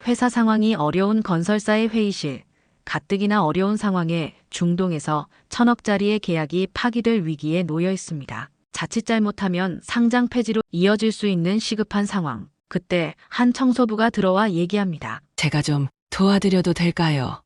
회사 상황이 어려운 건설사의 회의실, 가뜩이나 어려운 상황에 중동에서 1,000억짜리의 계약이 파기될 위기에 놓여 있습니다. 자칫 잘못하면 상장 폐지로 이어질 수 있는 시급한 상황. 그때 한 청소부가 들어와 얘기합니다. 제가 좀 도와드려도 될까요?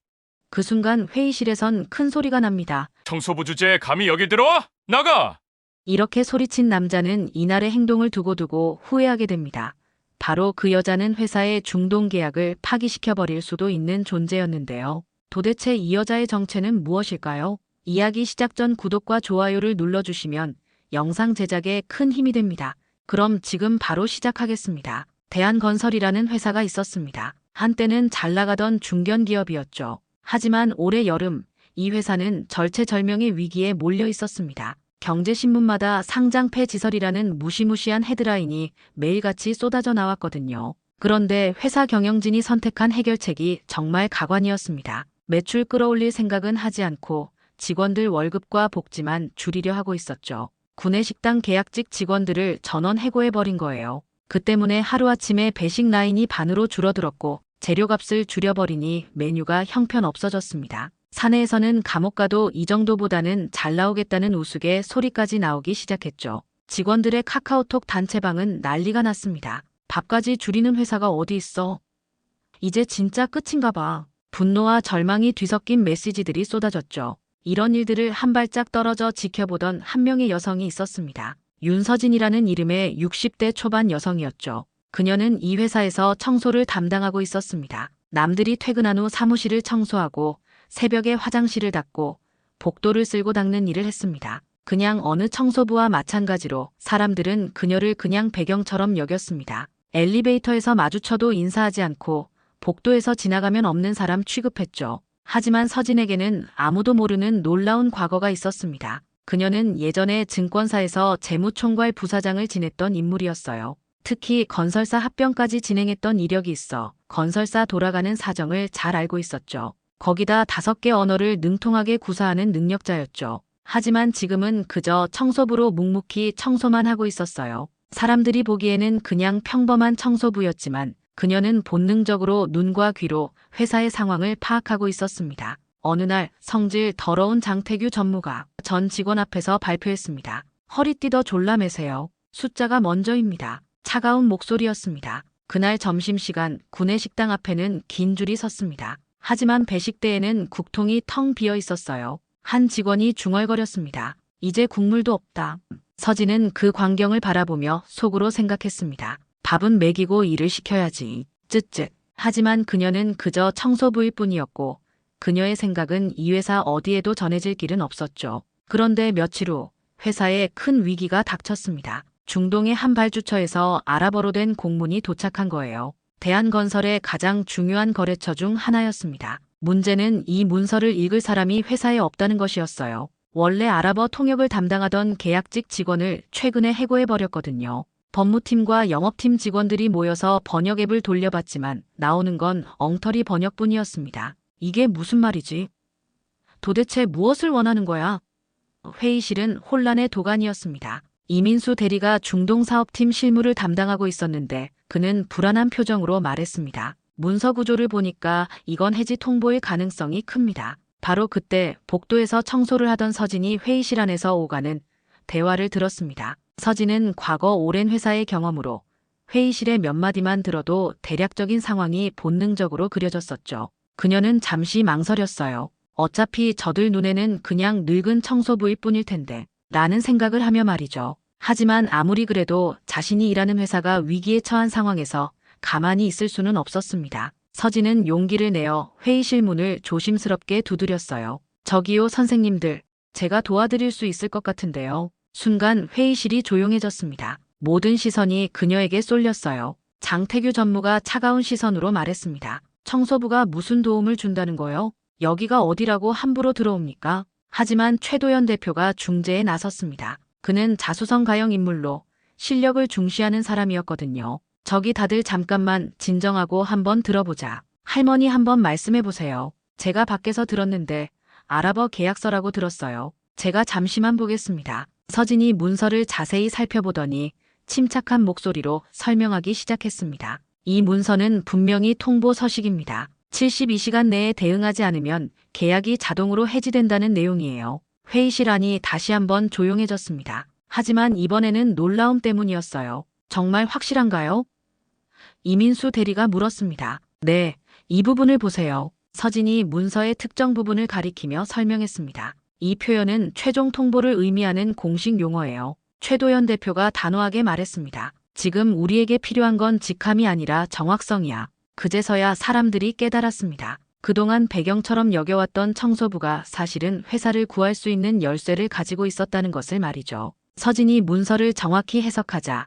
그 순간 회의실에선 큰 소리가 납니다. 청소부 주제에 감히 여길 들어와? 나가! 이렇게 소리친 남자는 이날의 행동을 두고두고 후회하게 됩니다. 바로 그 여자는 회사의 중동 계약을 파기시켜버릴 수도 있는 존재였는데요. 도대체 이 여자의 정체는 무엇일까요? 이야기 시작 전 구독과 좋아요를 눌러주시면 영상 제작에 큰 힘이 됩니다. 그럼 지금 바로 시작하겠습니다. 대한건설이라는 회사가 있었습니다. 한때는 잘 나가던 중견 기업이었죠. 하지만 올해 여름 이 회사는 절체절명의 위기에 몰려 있었습니다. 경제신문마다 상장 폐지설이라는 무시무시한 헤드라인이 매일같이 쏟아져 나왔거든요. 그런데 회사 경영진이 선택한 해결책이 정말 가관이었습니다. 매출 끌어올릴 생각은 하지 않고 직원들 월급과 복지만 줄이려 하고 있었죠. 구내식당 계약직 직원들을 전원 해고해버린 거예요. 그 때문에 하루아침에 배식 라인이 반으로 줄어들었고 재료값을 줄여버리니 메뉴가 형편없어졌습니다. 사내에서는 감옥 가도 이 정도보다는 잘 나오겠다는 우스개 소리까지 나오기 시작했죠. 직원들의 카카오톡 단체방은 난리가 났습니다. 밥까지 줄이는 회사가 어디 있어? 이제 진짜 끝인가 봐. 분노와 절망이 뒤섞인 메시지들이 쏟아졌죠. 이런 일들을 한 발짝 떨어져 지켜보던 한 명의 여성이 있었습니다. 윤서진이라는 이름의 60대 초반 여성이었죠. 그녀는 이 회사에서 청소를 담당하고 있었습니다. 남들이 퇴근한 후 사무실을 청소하고 새벽에 화장실을 닦고 복도를 쓸고 닦는 일을 했습니다. 그냥 어느 청소부와 마찬가지로 사람들은 그녀를 그냥 배경처럼 여겼습니다. 엘리베이터에서 마주쳐도 인사하지 않고 복도에서 지나가면 없는 사람 취급했죠. 하지만 서진에게는 아무도 모르는 놀라운 과거가 있었습니다. 그녀는 예전에 증권사에서 재무총괄 부사장을 지냈던 인물이었어요. 특히 건설사 합병까지 진행했던 이력이 있어 건설사 돌아가는 사정을 잘 알고 있었죠. 거기다 5개 언어를 능통하게 구사하는 능력자였죠. 하지만 지금은 그저 청소부로 묵묵히 청소만 하고 있었어요. 사람들이 보기에는 그냥 평범한 청소부였지만 그녀는 본능적으로 눈과 귀로 회사의 상황을 파악하고 있었습니다. 어느 날 성질 더러운 장태규 전무가 전 직원 앞에서 발표했습니다. 허리띠 졸라 매세요. 숫자가 먼저입니다. 차가운 목소리였습니다. 그날 점심시간 구내식당 앞에는 긴 줄이 섰습니다. 하지만 배식대에는 국통이 텅 비어 있었어요. 한 직원이 중얼거렸습니다. 이제 국물도 없다. 서진은 그 광경을 바라보며 속으로 생각했습니다. 밥은 먹이고 일을 시켜야지. 쯧쯧. 하지만 그녀는 그저 청소부일 뿐이었고 그녀의 생각은 이 회사 어디에도 전해질 길은 없었죠. 그런데 며칠 후 회사에 큰 위기가 닥쳤습니다. 중동의 한 발주처에서 아랍어로 된 공문이 도착한 거예요. 대한건설의 가장 중요한 거래처 중 하나였습니다. 문제는 이 문서를 읽을 사람이 회사에 없다는 것이었어요. 원래 아랍어 통역을 담당하던 계약직 직원을 최근에 해고해버렸거든요. 법무팀과 영업팀 직원들이 모여서 번역 앱을 돌려봤지만 나오는 건 엉터리 번역뿐이었습니다. 이게 무슨 말이지? 도대체 무엇을 원하는 거야? 회의실은 혼란의 도가니였습니다. 이민수 대리가 중동사업팀 실무를 담당하고 있었는데 그는 불안한 표정으로 말했습니다. 문서 구조를 보니까 이건 해지 통보일 가능성이 큽니다. 바로 그때 복도에서 청소를 하던 서진이 회의실 안에서 오가는 대화를 들었습니다. 서진은 과거 오랜 회사의 경험으로 회의실의 몇 마디만 들어도 대략적인 상황이 본능적으로 그려졌었죠. 그녀는 잠시 망설였어요. 어차피 저들 눈에는 그냥 늙은 청소부일 뿐일 텐데 라는 생각을 하며 말이죠. 하지만 아무리 그래도 자신이 일하는 회사가 위기에 처한 상황에서 가만히 있을 수는 없었습니다. 서진은 용기를 내어 회의실 문을 조심스럽게 두드렸어요. 저기요 선생님들, 제가 도와드릴 수 있을 것 같은데요. 순간 회의실이 조용해졌습니다. 모든 시선이 그녀에게 쏠렸어요. 장태규 전무가 차가운 시선으로 말했습니다. 청소부가 무슨 도움을 준다는 거요? 여기가 어디라고 함부로 들어옵니까? 하지만 최도연 대표가 중재에 나섰습니다. 그는 자수성가형 인물로 실력을 중시하는 사람이었거든요. 저기 다들 잠깐만 진정하고 한번 들어보자. 할머니 한번 말씀해보세요. 제가 밖에서 들었는데 아랍어 계약서라고 들었어요. 제가 잠시만 보겠습니다. 서진이 문서를 자세히 살펴보더니 침착한 목소리로 설명하기 시작했습니다. 이 문서는 분명히 통보 서식입니다. 72시간 내에 대응하지 않으면 계약이 자동으로 해지된다는 내용이에요. 회의실 안이 다시 한번 조용해졌습니다. 하지만 이번에는 놀라움 때문이었어요. 정말 확실한가요? 이민수 대리가 물었습니다. 네, 이 부분을 보세요. 서진이 문서의 특정 부분을 가리키며 설명했습니다. 이 표현은 최종 통보를 의미하는 공식 용어예요. 최도연 대표가 단호하게 말했습니다. 지금 우리에게 필요한 건 직함이 아니라 정확성이야. 그제서야 사람들이 깨달았습니다. 그동안 배경처럼 여겨왔던 청소부가 사실은 회사를 구할 수 있는 열쇠를 가지고 있었다는 것을 말이죠. 서진이 문서를 정확히 해석하자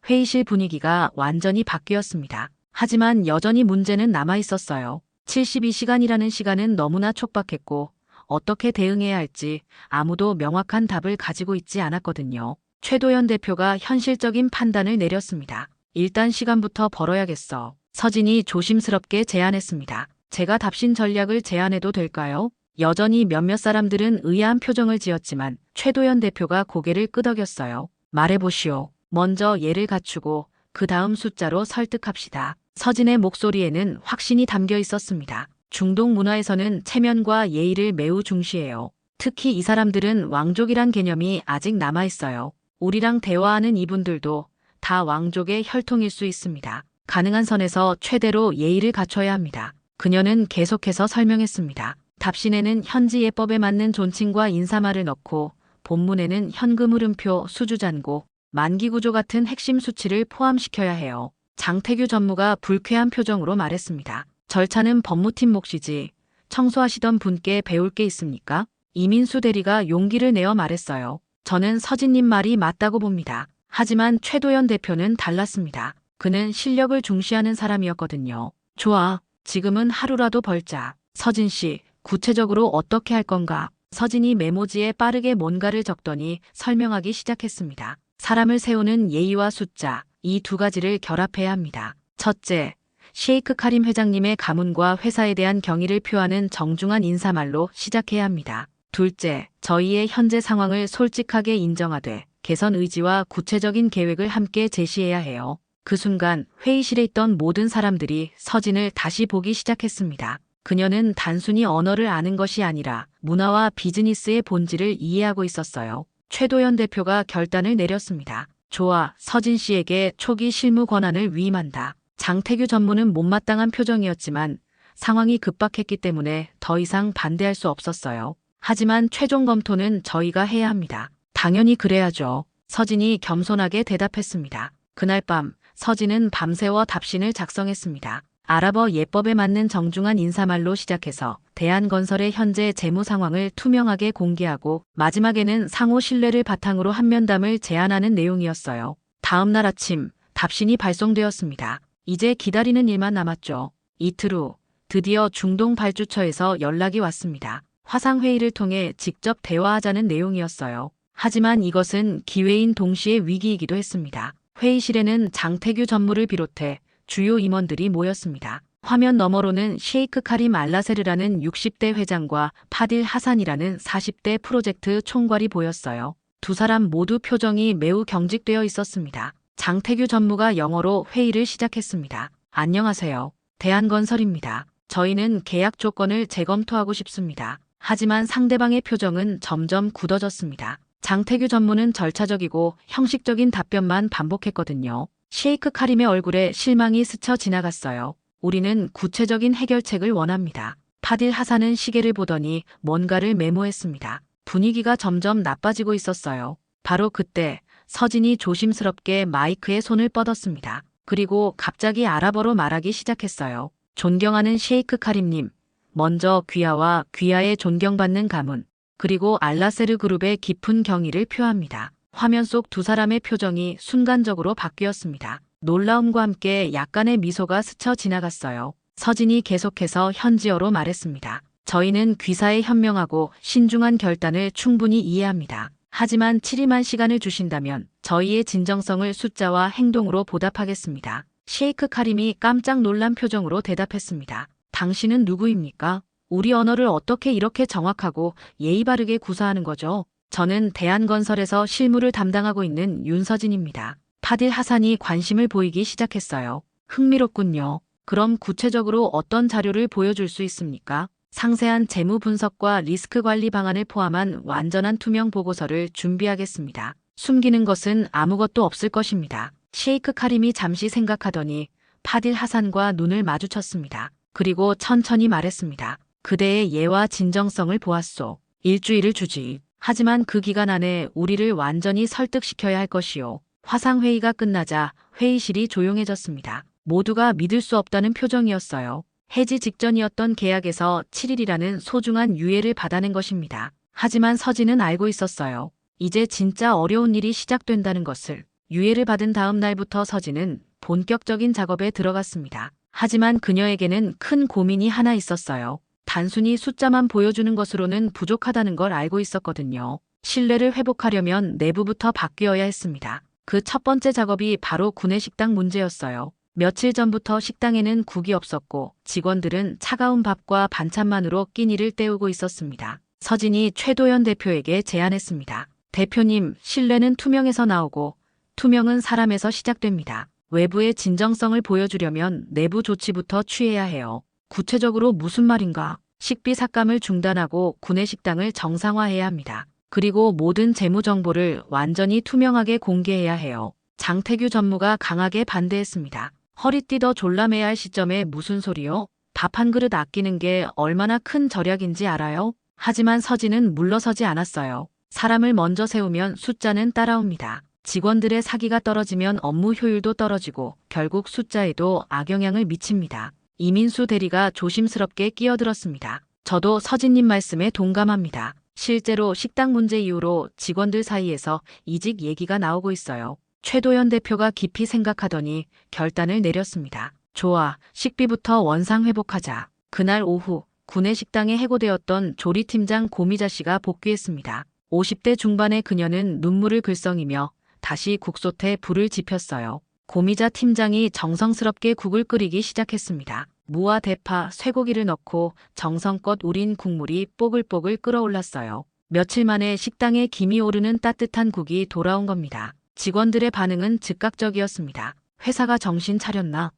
회의실 분위기가 완전히 바뀌었습니다. 하지만 여전히 문제는 남아 있었어요. 72시간이라는 시간은 너무나 촉박했고 어떻게 대응해야 할지 아무도 명확한 답을 가지고 있지 않았거든요. 최도연 대표가 현실적인 판단을 내렸습니다. 일단 시간부터 벌어야겠어. 서진이 조심스럽게 제안했습니다. 제가 답신 전략을 제안해도 될까요? 여전히 몇몇 사람들은 의아한 표정을 지었지만 최도연 대표가 고개를 끄덕였어요. 말해보시오. 먼저 예를 갖추고 그 다음 숫자로 설득합시다. 서진의 목소리에는 확신이 담겨 있었습니다. 중동 문화에서는 체면과 예의를 매우 중시해요. 특히 이 사람들은 왕족이란 개념이 아직 남아있어요. 우리랑 대화하는 이분들도 다 왕족의 혈통일 수 있습니다. 가능한 선에서 최대로 예의를 갖춰야 합니다. 그녀는 계속해서 설명했습니다. 답신에는 현지 예법에 맞는 존칭과 인사말을 넣고 본문에는 현금 흐름표, 수주잔고, 만기구조 같은 핵심 수치를 포함시켜야 해요. 장태규 전무가 불쾌한 표정으로 말했습니다. 절차는 법무팀 몫이지 청소하시던 분께 배울 게 있습니까? 이민수 대리가 용기를 내어 말했어요. 저는 서진님 말이 맞다고 봅니다. 하지만 최도연 대표는 달랐습니다. 그는 실력을 중시하는 사람이었거든요. 좋아. 지금은 하루라도 벌자. 서진 씨, 구체적으로 어떻게 할 건가? 서진이 메모지에 빠르게 뭔가를 적더니 설명하기 시작했습니다. 사람을 세우는 예의와 숫자, 이 두 가지를 결합해야 합니다. 첫째, 셰이크 카림 회장님의 가문과 회사에 대한 경의를 표하는 정중한 인사말로 시작해야 합니다. 둘째, 저희의 현재 상황을 솔직하게 인정하되 개선 의지와 구체적인 계획을 함께 제시해야 해요. 그 순간 회의실에 있던 모든 사람들이 서진을 다시 보기 시작했습니다. 그녀는 단순히 언어를 아는 것이 아니라 문화와 비즈니스의 본질을 이해하고 있었어요. 최도연 대표가 결단을 내렸습니다. 좋아, 서진 씨에게 초기 실무 권한을 위임한다. 장태규 전무는 못마땅한 표정이었지만 상황이 급박했기 때문에 더 이상 반대할 수 없었어요. 하지만 최종 검토는 저희가 해야 합니다. 당연히 그래야죠. 서진이 겸손하게 대답했습니다. 그날 밤 서진은 밤새워 답신을 작성했습니다. 아랍어 예법에 맞는 정중한 인사말로 시작해서 대한건설의 현재 재무 상황을 투명하게 공개하고 마지막에는 상호 신뢰를 바탕으로 한 면담을 제안하는 내용이었어요. 다음 날 아침 답신이 발송되었습니다. 이제 기다리는 일만 남았죠. 이틀 후 드디어 중동 발주처에서 연락이 왔습니다. 화상회의를 통해 직접 대화하자는 내용이었어요. 하지만 이것은 기회인 동시에 위기이기도 했습니다. 회의실에는 장태규 전무를 비롯해 주요 임원들이 모였습니다. 화면 너머로는 셰이크 카림 알라세르라는 60대 회장과 파딜 하산이라는 40대 프로젝트 총괄이 보였어요. 두 사람 모두 표정이 매우 경직되어 있었습니다. 장태규 전무가 영어로 회의를 시작했습니다. 안녕하세요. 대한건설입니다. 저희는 계약 조건을 재검토하고 싶습니다. 하지만 상대방의 표정은 점점 굳어졌습니다. 장태규 전무는 절차적이고 형식적인 답변만 반복했거든요. 셰이크 카림의 얼굴에 실망이 스쳐 지나갔어요. 우리는 구체적인 해결책을 원합니다. 파딜 하산은 시계를 보더니 뭔가를 메모했습니다. 분위기가 점점 나빠지고 있었어요. 바로 그때 서진이 조심스럽게 마이크에 손을 뻗었습니다. 그리고 갑자기 아랍어로 말하기 시작했어요. 존경하는 셰이크 카림님, 먼저 귀하와 귀하에 존경받는 가문, 그리고 알라세르 그룹의 깊은 경의를 표합니다. 화면 속 두 사람의 표정이 순간적으로 바뀌었습니다. 놀라움과 함께 약간의 미소가 스쳐 지나갔어요. 서진이 계속해서 현지어로 말했습니다. 저희는 귀사에 현명하고 신중한 결단을 충분히 이해합니다. 하지만 7일만 시간을 주신다면 저희의 진정성을 숫자와 행동으로 보답하겠습니다. 셰이크 카림이 깜짝 놀란 표정으로 대답했습니다. 당신은 누구입니까? 우리 언어를 어떻게 이렇게 정확하고 예의 바르게 구사하는 거죠? 저는 대한건설에서 실무를 담당하고 있는 윤서진입니다. 파딜 하산이 관심을 보이기 시작했어요. 흥미롭군요. 그럼 구체적으로 어떤 자료를 보여줄 수 있습니까? 상세한 재무 분석과 리스크 관리 방안을 포함한 완전한 투명 보고서를 준비하겠습니다. 숨기는 것은 아무것도 없을 것입니다. 셰이크 카림이 잠시 생각하더니 파딜 하산과 눈을 마주쳤습니다. 그리고 천천히 말했습니다. 그대의 예와 진정성을 보았소. 일주일을 주지. 하지만 그 기간 안에 우리를 완전히 설득시켜야 할 것이요. 화상회의가 끝나자 회의실이 조용해졌습니다. 모두가 믿을 수 없다는 표정이었어요. 해지 직전이었던 계약에서 7일이라는 소중한 유예를 받아낸 것입니다. 하지만 서진은 알고 있었어요. 이제 진짜 어려운 일이 시작된다는 것을. 유예를 받은 다음 날부터 서진은 본격적인 작업에 들어갔습니다. 하지만 그녀에게는 큰 고민이 하나 있었어요. 단순히 숫자만 보여주는 것으로는 부족하다는 걸 알고 있었거든요. 신뢰를 회복하려면 내부부터 바뀌어야 했습니다. 그 첫 번째 작업이 바로 구내식당 문제였어요. 며칠 전부터 식당에는 국이 없었고 직원들은 차가운 밥과 반찬만으로 끼니를 때우고 있었습니다. 서진이 최도연 대표에게 제안했습니다. 대표님, 신뢰는 투명에서 나오고 투명은 사람에서 시작됩니다. 외부의 진정성을 보여주려면 내부 조치부터 취해야 해요. 구체적으로 무슨 말인가? 식비 삭감을 중단하고 구내식당을 정상화해야 합니다. 그리고 모든 재무 정보를 완전히 투명하게 공개해야 해요. 장태규 전무가 강하게 반대했습니다. 허리띠 더 졸라매야 할 시점에 무슨 소리요? 밥 한 그릇 아끼는 게 얼마나 큰 절약인지 알아요? 하지만 서진은 물러서지 않았어요. 사람을 먼저 세우면 숫자는 따라옵니다. 직원들의 사기가 떨어지면 업무 효율도 떨어지고 결국 숫자에도 악영향을 미칩니다. 이민수 대리가 조심스럽게 끼어들었습니다. 저도 서진님 말씀에 동감합니다. 실제로 식당 문제 이후로 직원들 사이에서 이직 얘기가 나오고 있어요. 최도연 대표가 깊이 생각하더니 결단을 내렸습니다. 좋아, 식비부터 원상 회복하자. 그날 오후 구내식당에 해고되었던 조리팀장 고미자 씨가 복귀했습니다. 50대 중반의 그녀는 눈물을 글썽이며 다시 국솥에 불을 지폈어요. 고미자 팀장이 정성스럽게 국을 끓이기 시작했습니다. 무와 대파, 쇠고기를 넣고 정성껏 우린 국물이 뽀글뽀글 끓어올랐어요. 며칠 만에 식당에 김이 오르는 따뜻한 국이 돌아온 겁니다. 직원들의 반응은 즉각적이었습니다. 회사가 정신 차렸나?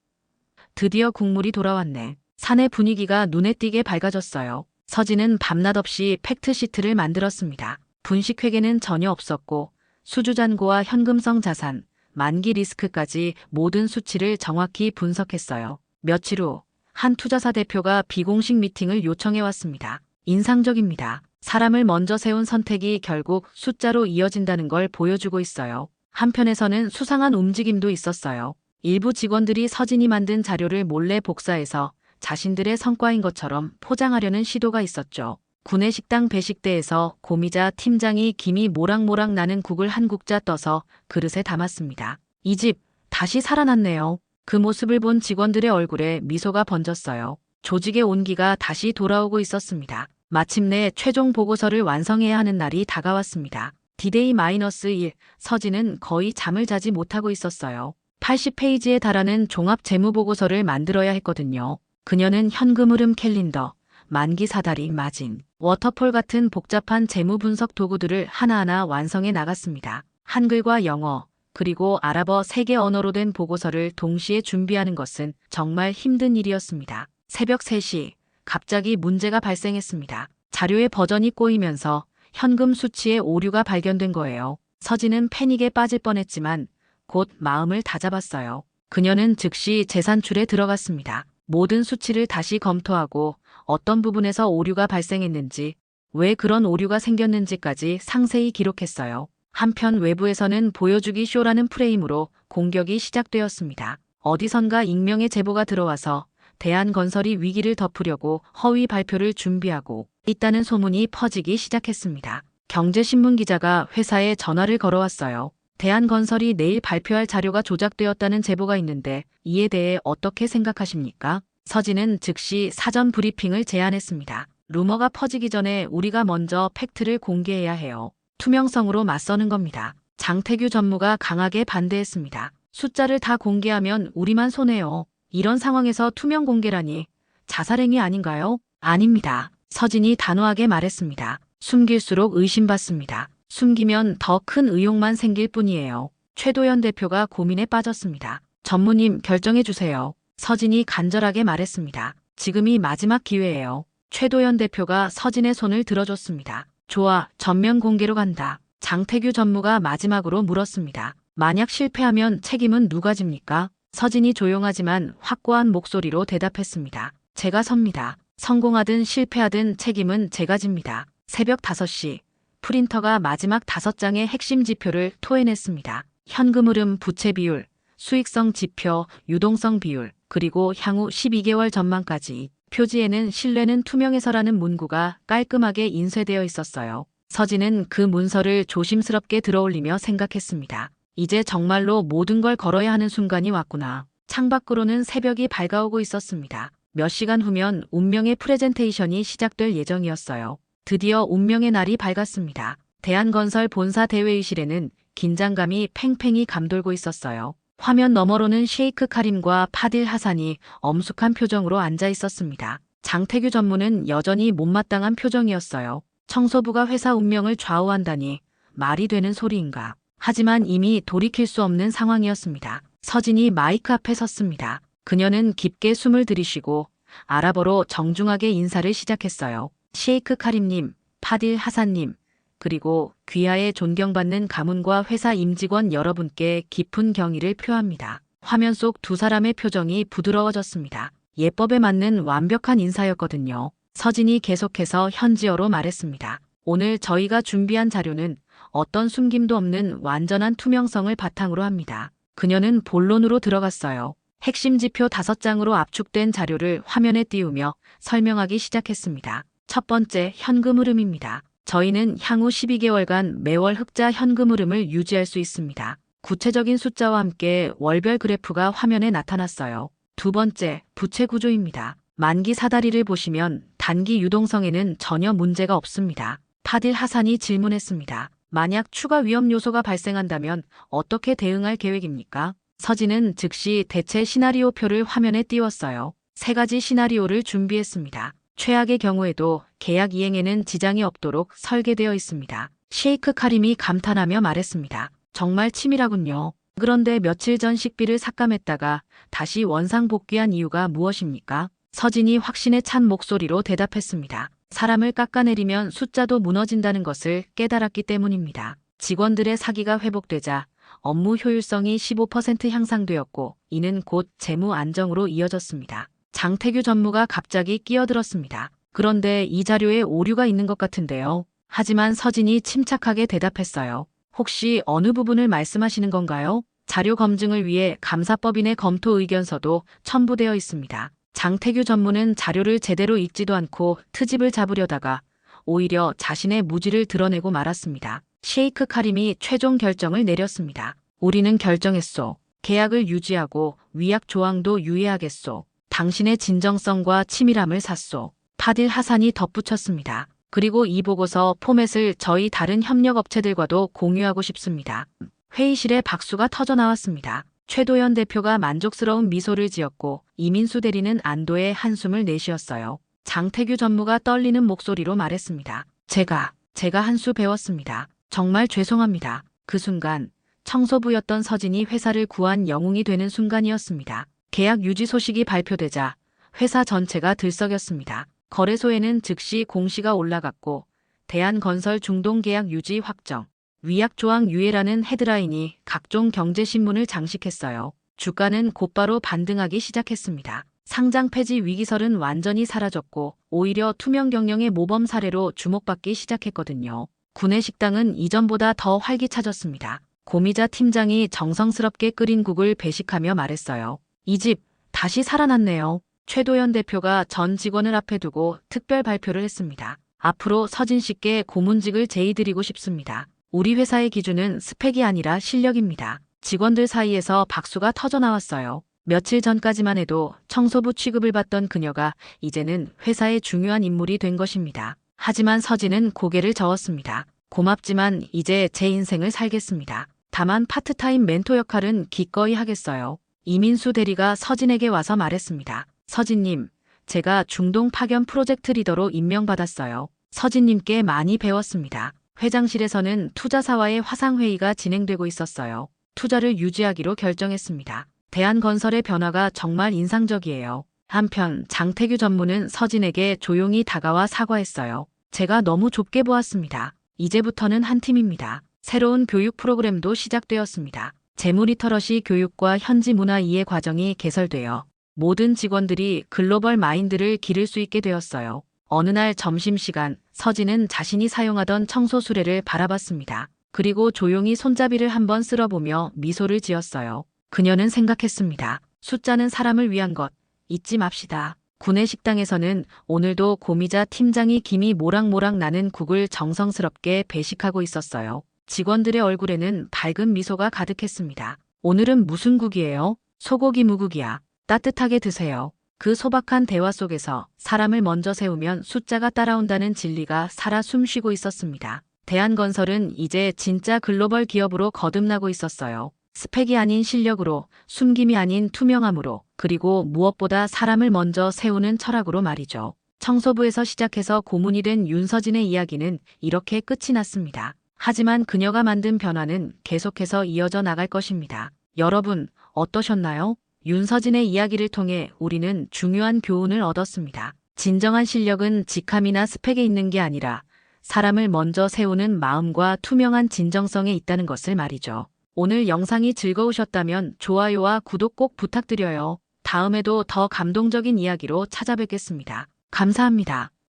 드디어 국물이 돌아왔네. 사내 분위기가 눈에 띄게 밝아졌어요. 서진은 밤낮 없이 팩트시트를 만들었습니다. 분식회계는 전혀 없었고 수주잔고와 현금성 자산, 만기 리스크까지 모든 수치를 정확히 분석했어요. 며칠 후 한 투자사 대표가 비공식 미팅을 요청해 왔습니다. 인상적입니다. 사람을 먼저 세운 선택이 결국 숫자로 이어진다는 걸 보여주고 있어요. 한편에서는 수상한 움직임도 있었어요. 일부 직원들이 서진이 만든 자료를 몰래 복사해서 자신들의 성과인 것처럼 포장하려는 시도가 있었죠. 구내식당 배식대에서 고미자 팀장이 김이 모락모락 나는 국을 한 국자 떠서 그릇에 담았습니다. 이 집 다시 살아났네요. 그 모습을 본 직원들의 얼굴에 미소가 번졌어요. 조직의 온기가 다시 돌아오고 있었습니다. 마침내 최종 보고서를 완성해야 하는 날이 다가왔습니다. 디데이 -1, 서진은 거의 잠을 자지 못하고 있었어요. 80페이지에 달하는 종합 재무보고서를 만들어야 했거든요. 그녀는 현금 흐름 캘린더, 만기 사다리, 마진, 워터폴 같은 복잡한 재무 분석 도구들을 하나하나 완성해 나갔습니다. 한글과 영어, 그리고 아랍어 3개 언어로 된 보고서를 동시에 준비하는 것은 정말 힘든 일이었습니다. 새벽 3시, 갑자기 문제가 발생했습니다. 자료의 버전이 꼬이면서 현금 수치에 오류가 발견된 거예요. 서진은 패닉에 빠질 뻔했지만 곧 마음을 다잡았어요. 그녀는 즉시 재산출에 들어갔습니다. 모든 수치를 다시 검토하고 어떤 부분에서 오류가 발생했는지, 왜 그런 오류가 생겼는지까지 상세히 기록했어요. 한편 외부에서는 보여주기 쇼라는 프레임으로 공격이 시작되었습니다. 어디선가 익명의 제보가 들어와서 대한건설이 위기를 덮으려고 허위 발표를 준비하고 있다는 소문이 퍼지기 시작했습니다. 경제신문 기자가 회사에 전화를 걸어왔어요. 대한건설이 내일 발표할 자료가 조작되었다는 제보가 있는데 이에 대해 어떻게 생각하십니까? 서진은 즉시 사전 브리핑을 제안했습니다. 루머가 퍼지기 전에 우리가 먼저 팩트를 공개해야 해요. 투명성으로 맞서는 겁니다. 장태규 전무가 강하게 반대했습니다. 숫자를 다 공개하면 우리만 손해요. 이런 상황에서 투명 공개라니 자살행위 아닌가요? 아닙니다. 서진이 단호하게 말했습니다. 숨길수록 의심받습니다. 숨기면 더 큰 의혹만 생길 뿐이에요. 최도연 대표가 고민에 빠졌습니다. 전무님 결정해 주세요. 서진이 간절하게 말했습니다. 지금이 마지막 기회예요. 최도연 대표가 서진의 손을 들어줬습니다. 좋아, 전면 공개로 간다. 장태규 전무가 마지막으로 물었습니다. 만약 실패하면 책임은 누가 집니까? 서진이 조용하지만 확고한 목소리로 대답했습니다. 제가 섭니다. 성공하든 실패하든 책임은 제가 집니다. 새벽 5시, 프린터가 마지막 5장의 핵심 지표를 토해냈습니다. 현금 흐름, 부채 비율, 수익성 지표, 유동성 비율, 그리고 향후 12개월 전망까지. 표지에는 신뢰는 투명해서라는 문구가 깔끔하게 인쇄되어 있었어요. 서진은 그 문서를 조심스럽게 들어올리며 생각했습니다. 이제 정말로 모든 걸 걸어야 하는 순간이 왔구나. 창밖으로는 새벽이 밝아오고 있었습니다. 몇 시간 후면 운명의 프레젠테이션이 시작될 예정이었어요. 드디어 운명의 날이 밝았습니다. 대한건설 본사 대회의실에는 긴장감이 팽팽히 감돌고 있었어요. 화면 너머로는 셰이크 카림과 파딜 하산이 엄숙한 표정으로 앉아 있었습니다. 장태규 전무는 여전히 못마땅한 표정이었어요. 청소부가 회사 운명을 좌우한다니 말이 되는 소리인가. 하지만 이미 돌이킬 수 없는 상황이었습니다. 서진이 마이크 앞에 섰습니다. 그녀는 깊게 숨을 들이쉬고 아랍어로 정중하게 인사를 시작했어요. 셰이크 카림님, 파딜 하산님, 그리고 귀하에 존경받는 가문과 회사 임직원 여러분께 깊은 경의를 표합니다. 화면 속 두 사람의 표정이 부드러워졌습니다. 예법에 맞는 완벽한 인사였거든요. 서진이 계속해서 현지어로 말했습니다. 오늘 저희가 준비한 자료는 어떤 숨김도 없는 완전한 투명성을 바탕으로 합니다. 그녀는 본론으로 들어갔어요. 핵심 지표 5장으로 압축된 자료를 화면에 띄우며 설명하기 시작했습니다. 첫 번째, 현금 흐름입니다. 저희는 향후 12개월간 매월 흑자 현금 흐름을 유지할 수 있습니다. 구체적인 숫자와 함께 월별 그래프가 화면에 나타났어요. 두 번째, 부채 구조입니다. 만기 사다리를 보시면 단기 유동성에는 전혀 문제가 없습니다. 파딜 하산이 질문했습니다. 만약 추가 위험 요소가 발생한다면 어떻게 대응할 계획입니까? 서진은 즉시 대체 시나리오표를 화면에 띄웠어요. 3가지 시나리오를 준비했습니다. 최악의 경우에도 계약 이행에는 지장이 없도록 설계되어 있습니다. 셰이크 카림이 감탄하며 말했습니다. 정말 치밀하군요. 그런데 며칠 전 식비를 삭감했다가 다시 원상 복귀한 이유가 무엇입니까? 서진이 확신에 찬 목소리로 대답했습니다. 사람을 깎아내리면 숫자도 무너진다는 것을 깨달았기 때문입니다. 직원들의 사기가 회복되자 업무 효율성이 15% 향상되었고 이는 곧 재무 안정으로 이어졌습니다. 장태규 전무가 갑자기 끼어들었습니다. 그런데 이 자료에 오류가 있는 것 같은데요. 하지만 서진이 침착하게 대답했어요. 혹시 어느 부분을 말씀하시는 건가요? 자료 검증을 위해 감사법인의 검토 의견서도 첨부되어 있습니다. 장태규 전무는 자료를 제대로 읽지도 않고 트집을 잡으려다가 오히려 자신의 무지를 드러내고 말았습니다. 셰이크 카림이 최종 결정을 내렸습니다. 우리는 결정했소. 계약을 유지하고 위약 조항도 유예하겠소. 당신의 진정성과 치밀함을 샀소. 파딜 하산이 덧붙였습니다. 그리고 이 보고서 포맷을 저희 다른 협력업체들과도 공유하고 싶습니다. 회의실에 박수가 터져나왔습니다. 최도연 대표가 만족스러운 미소를 지었고 이민수 대리는 안도의 한숨을 내쉬었어요. 장태규 전무가 떨리는 목소리로 말했습니다. 제가 한 수 배웠습니다. 정말 죄송합니다. 그 순간 청소부였던 서진이 회사를 구한 영웅이 되는 순간이었습니다. 계약 유지 소식이 발표되자 회사 전체가 들썩였습니다. 거래소에는 즉시 공시가 올라갔고 대한건설 중동계약 유지 확정, 위약 조항 유예라는 헤드라인이 각종 경제신문을 장식했어요. 주가는 곧바로 반등하기 시작했습니다. 상장 폐지 위기설은 완전히 사라졌고 오히려 투명 경영의 모범 사례로 주목받기 시작했거든요. 구내식당은 이전보다 더 활기차졌습니다. 고미자 팀장이 정성스럽게 끓인 국을 배식하며 말했어요. 이 집 다시 살아났네요. 최도연 대표가 전 직원을 앞에 두고 특별 발표를 했습니다. 앞으로 서진 씨께 고문직을 제의드리고 싶습니다. 우리 회사의 기준은 스펙이 아니라 실력입니다. 직원들 사이에서 박수가 터져나왔어요. 며칠 전까지만 해도 청소부 취급을 받던 그녀가 이제는 회사의 중요한 인물이 된 것입니다. 하지만 서진은 고개를 저었습니다. 고맙지만 이제 제 인생을 살겠습니다. 다만 파트타임 멘토 역할은 기꺼이 하겠어요. 이민수 대리가 서진에게 와서 말했습니다. 서진님, 제가 중동 파견 프로젝트 리더로 임명받았어요. 서진님께 많이 배웠습니다. 회장실에서는 투자사와의 화상회의가 진행되고 있었어요. 투자를 유지하기로 결정했습니다. 대한건설의 변화가 정말 인상적이에요. 한편 장태규 전무는 서진에게 조용히 다가와 사과했어요. 제가 너무 좁게 보았습니다. 이제부터는 한 팀입니다. 새로운 교육 프로그램도 시작되었습니다. 재무리터러시 교육과 현지 문화 이해 과정이 개설되어 모든 직원들이 글로벌 마인드를 기를 수 있게 되었어요. 어느 날 점심시간 서진은 자신이 사용하던 청소 수레를 바라봤습니다. 그리고 조용히 손잡이를 한번 쓸어보며 미소를 지었어요. 그녀는 생각했습니다. 숫자는 사람을 위한 것, 잊지 맙시다. 구내 식당에서는 오늘도 고미자 팀장이 김이 모락모락 나는 국을 정성스럽게 배식하고 있었어요. 직원들의 얼굴에는 밝은 미소가 가득했습니다. 오늘은 무슨 국이에요? 소고기 무국이야. 따뜻하게 드세요. 그 소박한 대화 속에서 사람을 먼저 세우면 숫자가 따라온다는 진리가 살아 숨쉬고 있었습니다. 대한건설은 이제 진짜 글로벌 기업으로 거듭나고 있었어요. 스펙이 아닌 실력으로, 숨김이 아닌 투명함으로, 그리고 무엇보다 사람을 먼저 세우는 철학으로 말이죠. 청소부에서 시작해서 고문이 된 윤서진의 이야기는 이렇게 끝이 났습니다. 하지만 그녀가 만든 변화는 계속해서 이어져 나갈 것입니다. 여러분, 어떠셨나요? 윤서진의 이야기를 통해 우리는 중요한 교훈을 얻었습니다. 진정한 실력은 직함이나 스펙에 있는 게 아니라 사람을 먼저 세우는 마음과 투명한 진정성에 있다는 것을 말이죠. 오늘 영상이 즐거우셨다면 좋아요와 구독 꼭 부탁드려요. 다음에도 더 감동적인 이야기로 찾아뵙겠습니다. 감사합니다.